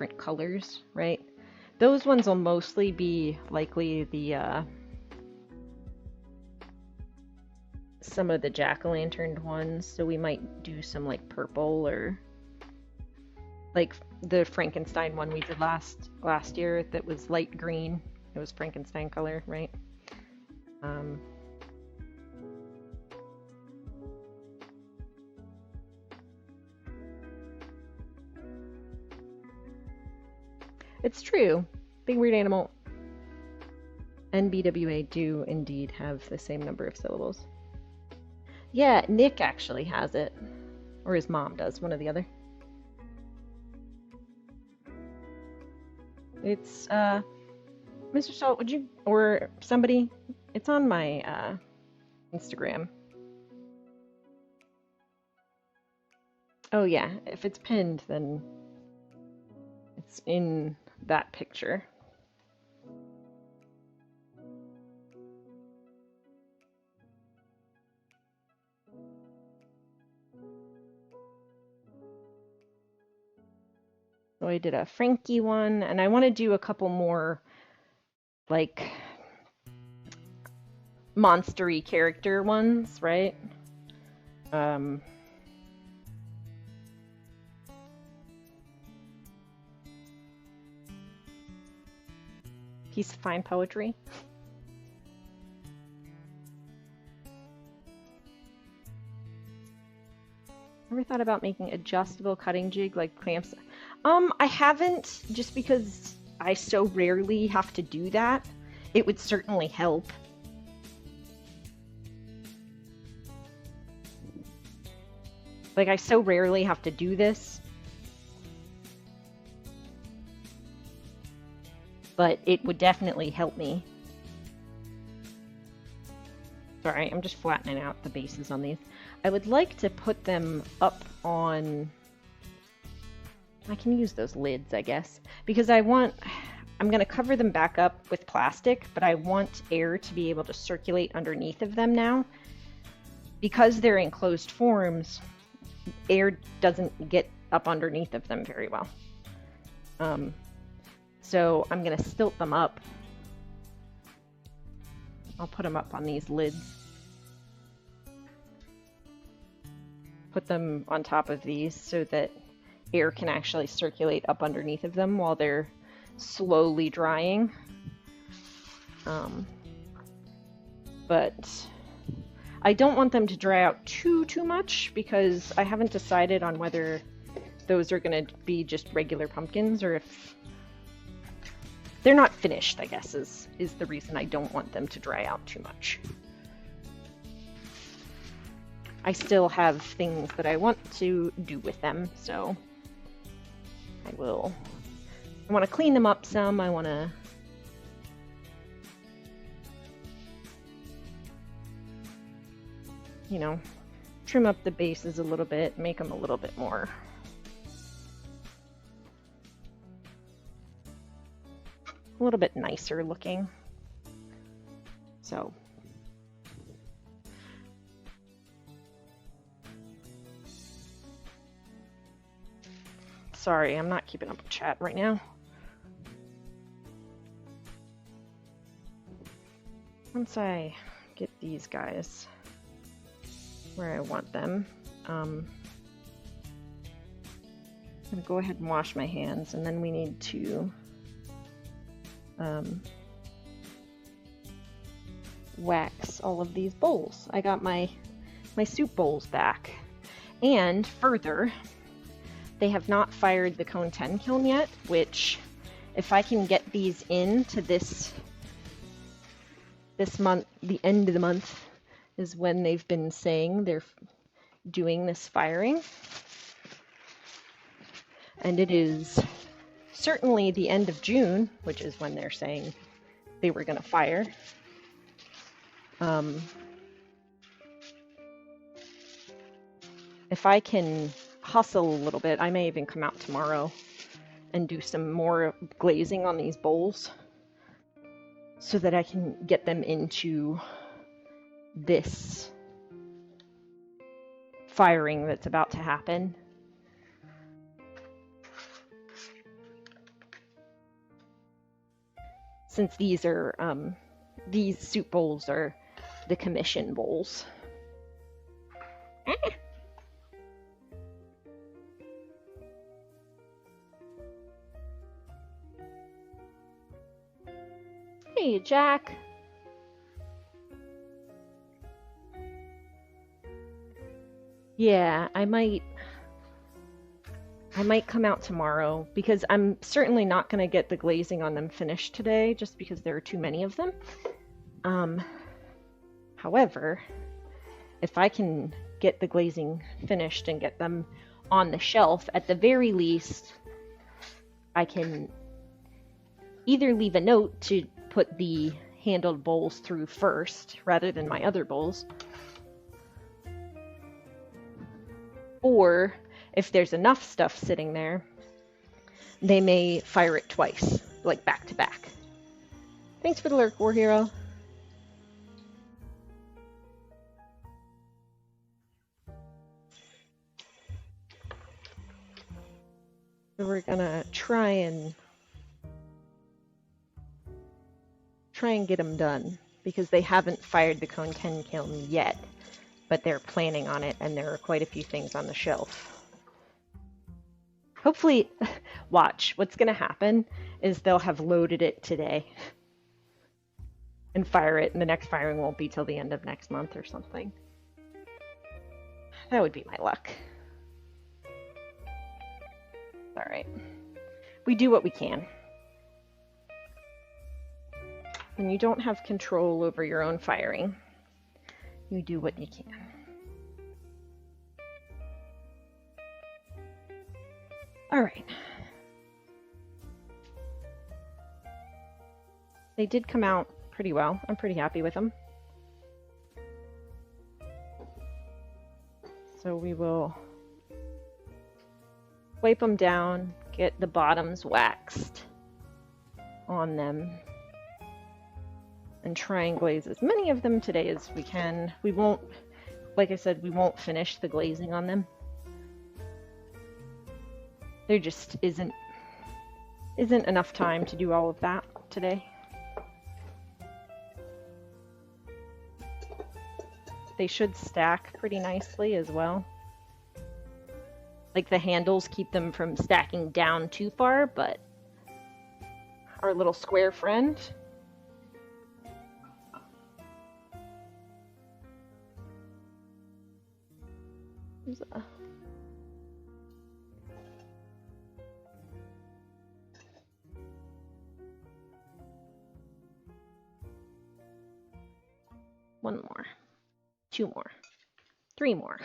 different colors, right? Those ones will mostly be likely the some of the jack-o'-lantern ones, so we might do some like purple or like the Frankenstein one we did last year that was light green. It was Frankenstein color, right? Um, it's true. Big Weird Animal and BWA do indeed have the same number of syllables. Yeah, Nick actually has it. Or his mom does, one or the other. It's, Mr. Salt, would you, or somebody, it's on my Instagram. Oh yeah, if it's pinned, then it's in that picture. So I did a Frankie one, and I want to do a couple more, like, monstery character ones, right? Um, piece of fine poetry. Ever thought about making adjustable cutting jig like clamps? I haven't, just because I so rarely have to do that. It would certainly help. Like, I so rarely have to do this. But it would definitely help me. Sorry, I'm just flattening out the bases on these. I would like to put them up on... I can use those lids, I guess, because I'm going to cover them back up with plastic, but I want air to be able to circulate underneath of them now. Because they're in closed forms, air doesn't get up underneath of them very well. So I'm going to stilt them up. I'll put them up on these lids. Put them on top of these so that air can actually circulate up underneath of them while they're slowly drying. But I don't want them to dry out too much because I haven't decided on whether those are going to be just regular pumpkins or if they're not finished, I guess, is the reason I don't want them to dry out too much. I still have things that I want to do with them, so I want to clean them up some. I want to trim up the bases a little bit, make them a little bit more a little bit nicer looking. So sorry, I'm not keeping up with chat right now. Once I get these guys where I want them, I'm gonna go ahead and wash my hands, and then we need to wax all of these bowls. I got my soup bowls back, and further, they have not fired the Cone 10 kiln yet, which if I can get these into this month, the end of the month is when they've been saying they're doing this firing. And it is certainly the end of June, which is when they're saying they were going to fire. If I can hustle a little bit, I may even come out tomorrow and do some more glazing on these bowls so that I can get them into this firing that's about to happen. since these are these soup bowls are the commission bowls. Hey, Jack. Yeah, I might come out tomorrow because I'm certainly not going to get the glazing on them finished today just because there are too many of them. However, if I can get the glazing finished and get them on the shelf, at the very least, I can either leave a note to put the handled bowls through first rather than my other bowls, or if there's enough stuff sitting there, they may fire it twice, like back to back. Thanks for the lurk, War Hero. So we're gonna try and get them done because they haven't fired the Cone 10 kiln yet, but they're planning on it, and there are quite a few things on the shelf. Hopefully, watch, what's going to happen is they'll have loaded it today and fire it, and the next firing won't be till the end of next month or something. That would be my luck. All right. We do what we can. When you don't have control over your own firing, you do what you can. All right. They did come out pretty well. I'm pretty happy with them. So we will wipe them down, get the bottoms waxed on them, and try and glaze as many of them today as we can. We won't, like I said, we won't finish the glazing on them. There just isn't enough time to do all of that today. They should stack pretty nicely as well. Like the handles keep them from stacking down too far, but our little square friend is one more, two more, three more.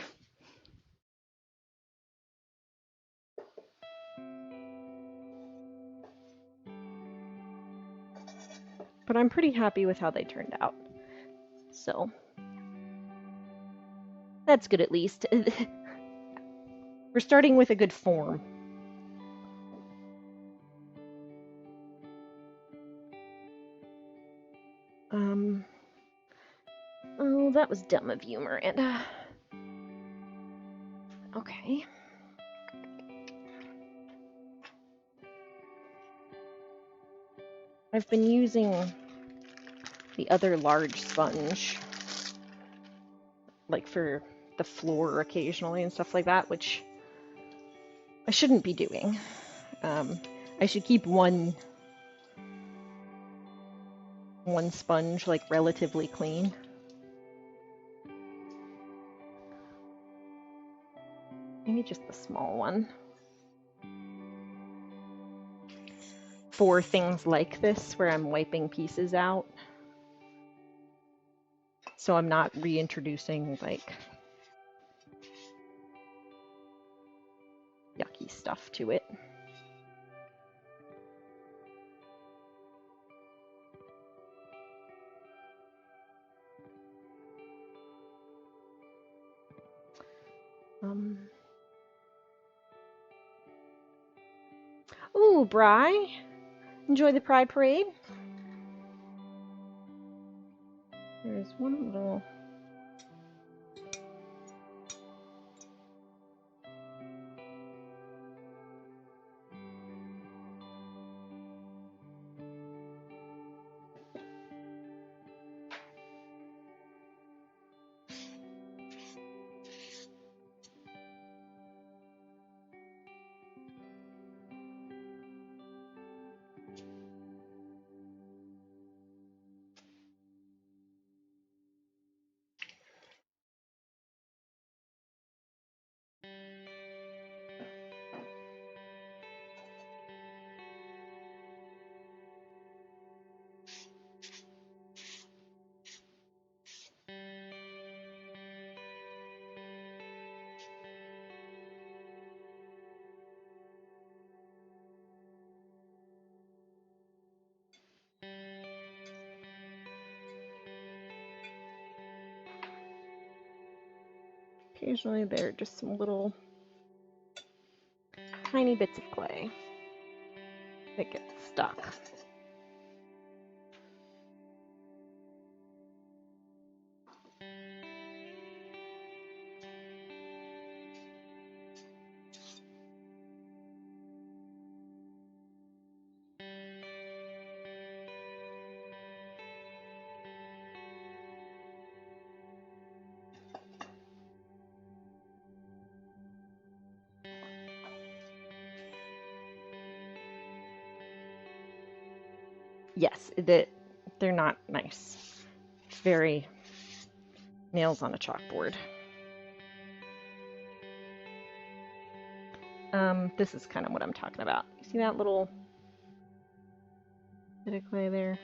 But I'm pretty happy with how they turned out. So that's good at least. We're starting with a good form. Oh, that was dumb of you, Miranda. Okay. I've been using the other large sponge, like for the floor occasionally and stuff like that, which I shouldn't be doing. I should keep one sponge like relatively clean. Maybe just the small one. For things like this where I'm wiping pieces out. So I'm not reintroducing like yucky stuff to it. Ooh, Bri. Enjoy the Pride Parade. There's one little... occasionally there are just some little tiny bits of clay that get stuck. Yes, they're not nice. It's very nails on a chalkboard. This is kind of what I'm talking about. You see that little bit of clay there?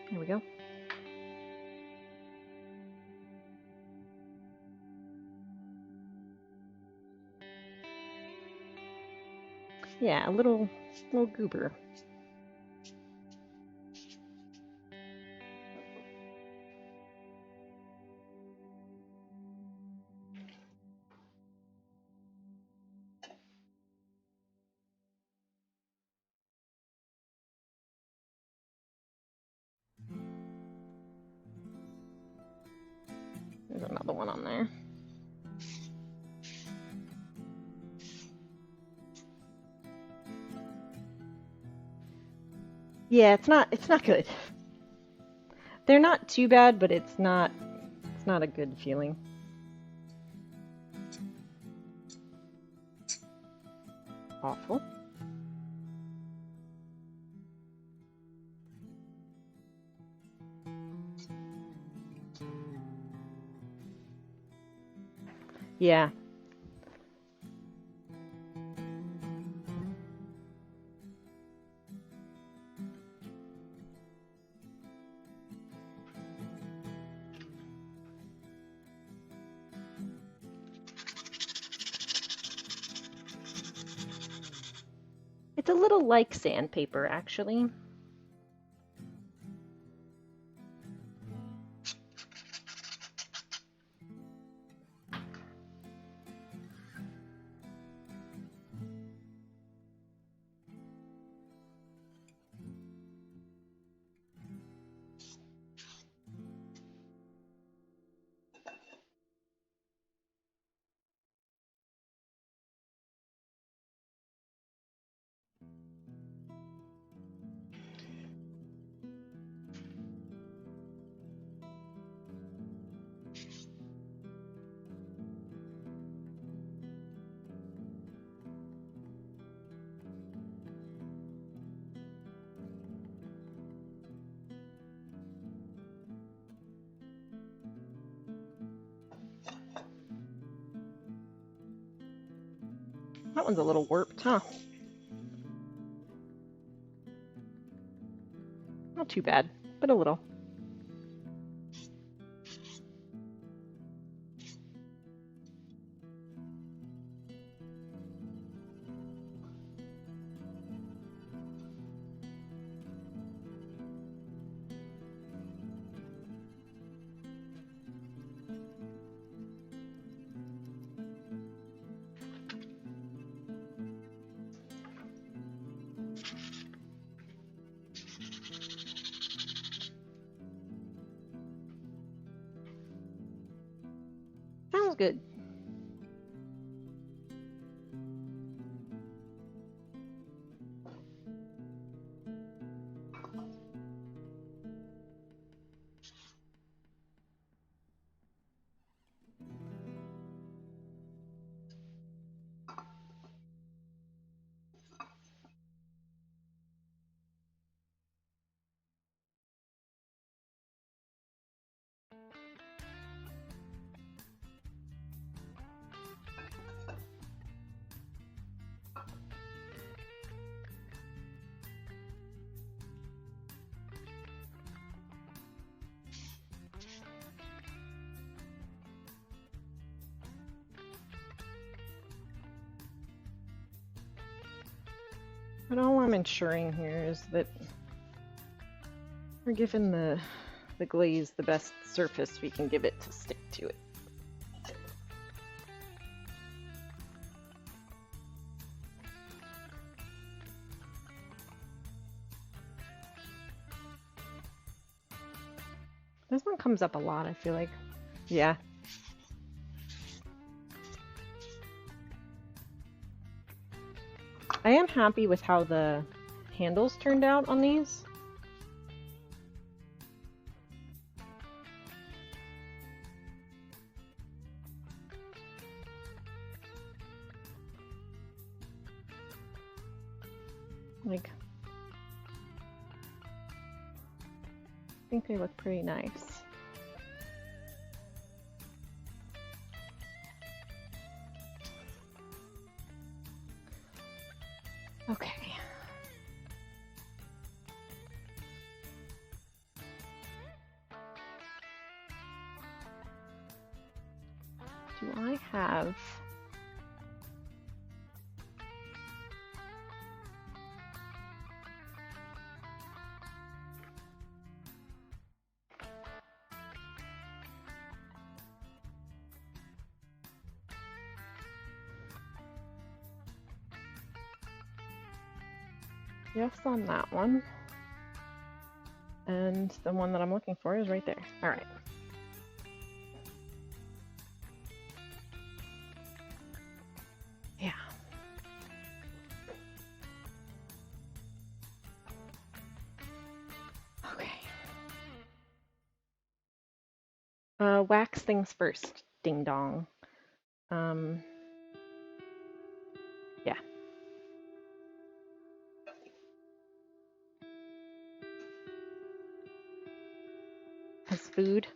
There we go. Yeah, a little goober. There's another one on there. Yeah, it's not good. They're not too bad, but it's not a good feeling. Awful. Yeah. It's a little like sandpaper, actually. That one's a little warped, huh? Not too bad, but a little. Sounds good. But all I'm ensuring here is that we're giving the glaze the best surface we can give it to stick to it. This one comes up a lot, I feel like. Yeah. I am happy with how the handles turned out on these. Like, I think they look pretty nice. Okay. Do I have... Yes on that one. And the one that I'm looking for is right there. All right. Yeah. Okay. Wax things first, ding dong. Yeah. As food.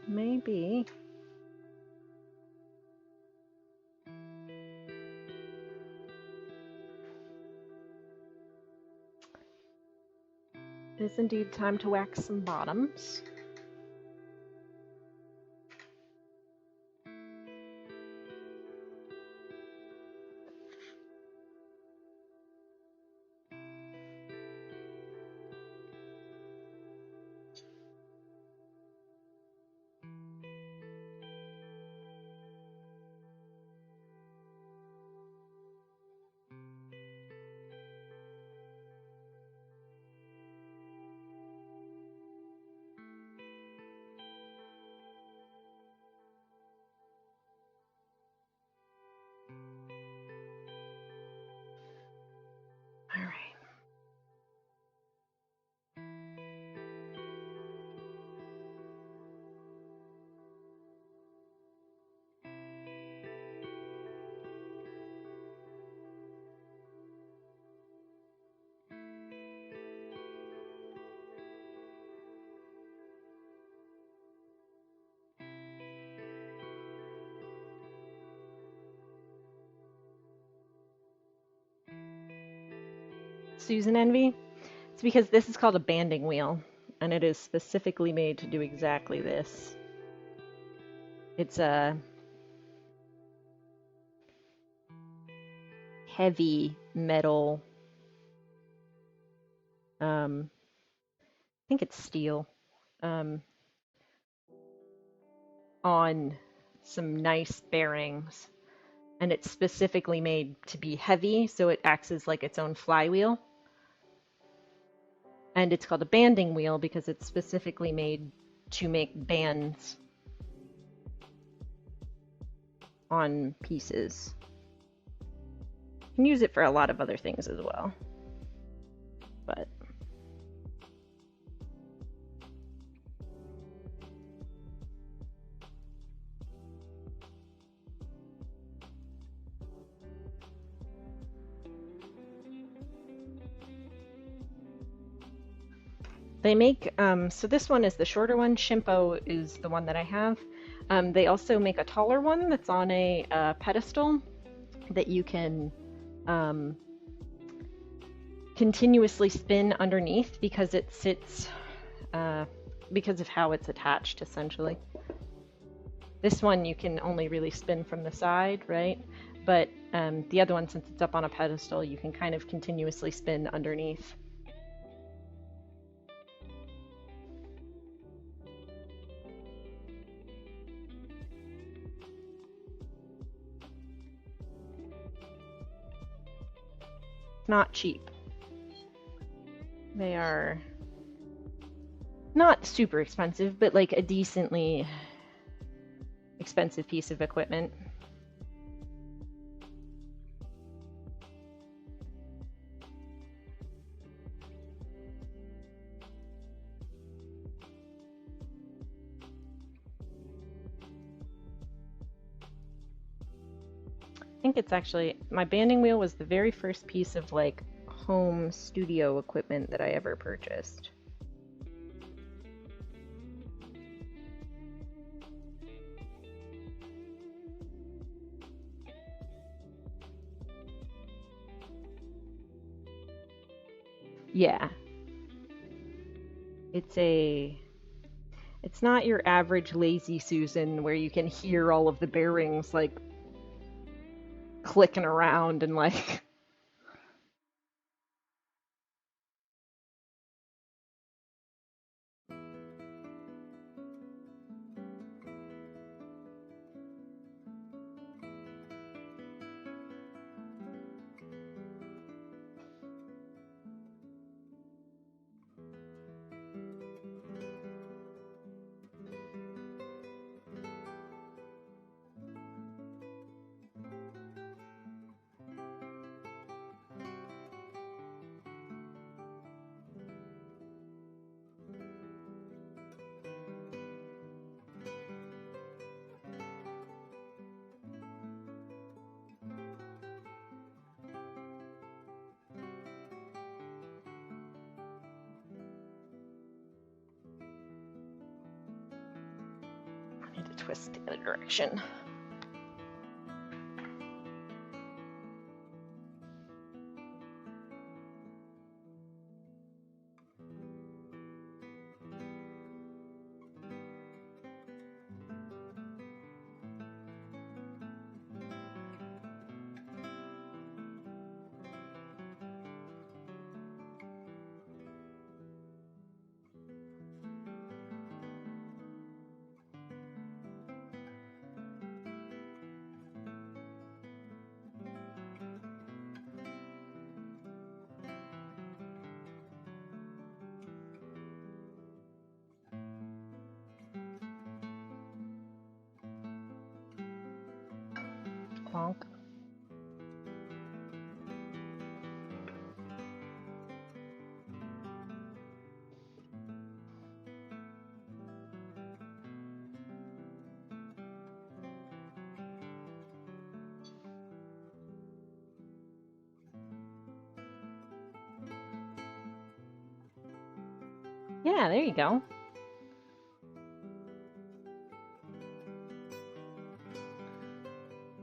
Maybe. It is indeed time to wax some bottoms. All right. Susan Envy? It's because this is called a banding wheel, and it is specifically made to do exactly this. It's a heavy metal, I think it's steel, on some nice bearings. And it's specifically made to be heavy, so it acts as like its own flywheel. And it's called a banding wheel because it's specifically made to make bands on pieces. You can use it for a lot of other things as well. But they make, so this one is the shorter one. Shimpo is the one that I have. They also make a taller one that's on a pedestal that you can continuously spin underneath because it sits because of how it's attached, essentially. This one you can only really spin from the side, right? But the other one, since it's up on a pedestal, you can kind of continuously spin underneath. Not cheap. They are not super expensive, but like a decently expensive piece of equipment. I think it's actually, my banding wheel was the very first piece of like home studio equipment that I ever purchased. Yeah. It's not your average Lazy Susan where you can hear all of the bearings like clicking around and like I need to twist the other direction. Clonk. Yeah, there you go.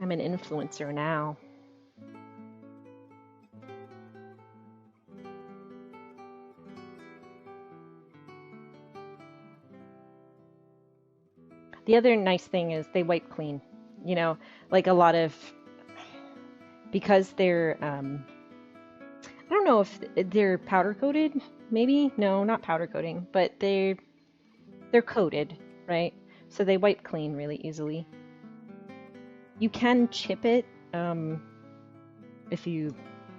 I'm an influencer now. The other nice thing is they wipe clean. You know, like a lot of, because they're, I don't know if they're powder coated, maybe? No, not powder coating, but they're coated, right? So they wipe clean really easily. You can chip it if you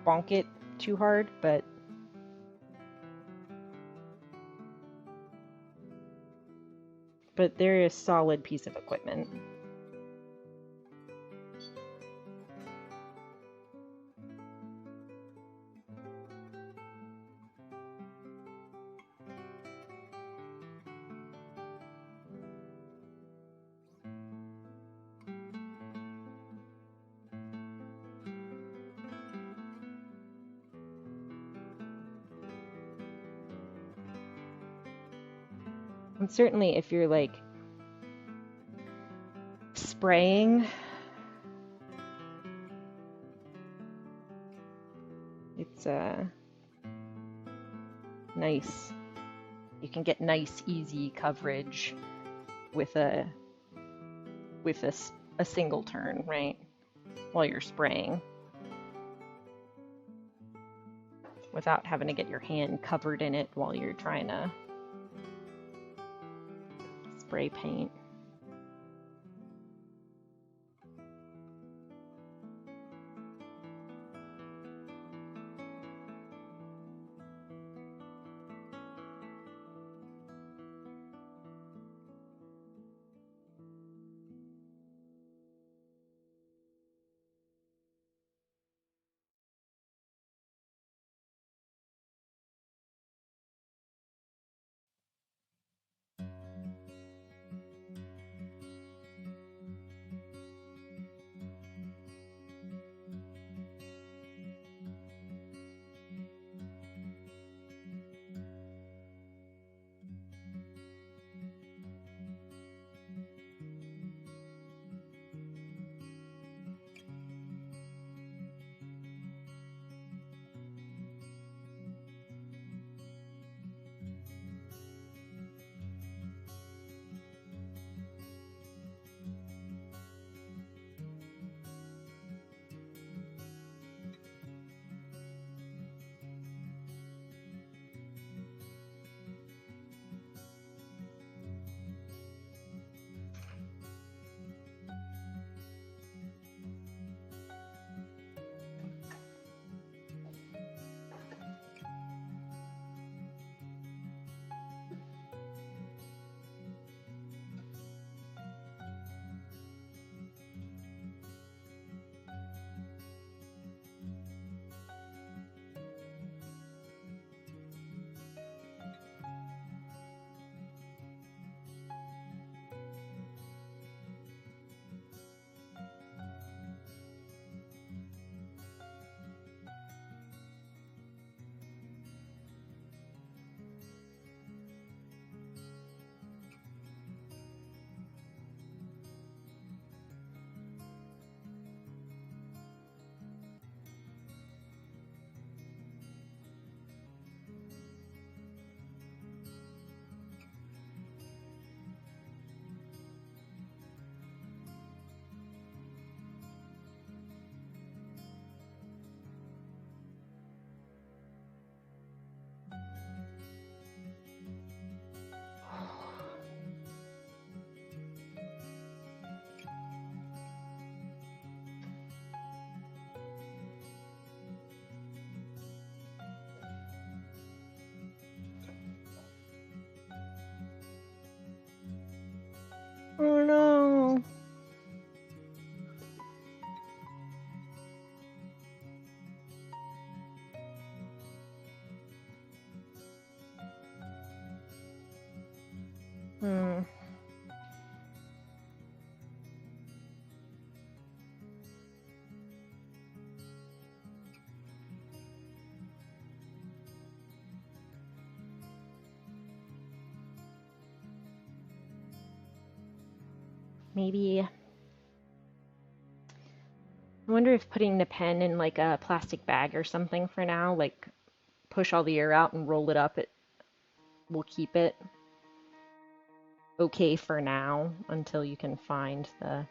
bonk it too hard, but they're a solid piece of equipment. And certainly if you're like spraying, it's nice. You can get nice, easy coverage with a a single turn, right? While you're spraying, without having to get your hand covered in it while you're trying to spray paint. Oh no. Hmm. Maybe, I wonder if putting the pen in like a plastic bag or something for now, like push all the air out and roll it up, it will keep it okay for now until you can find the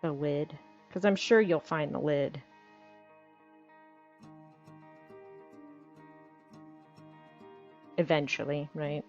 lid. Because I'm sure you'll find the lid eventually, right?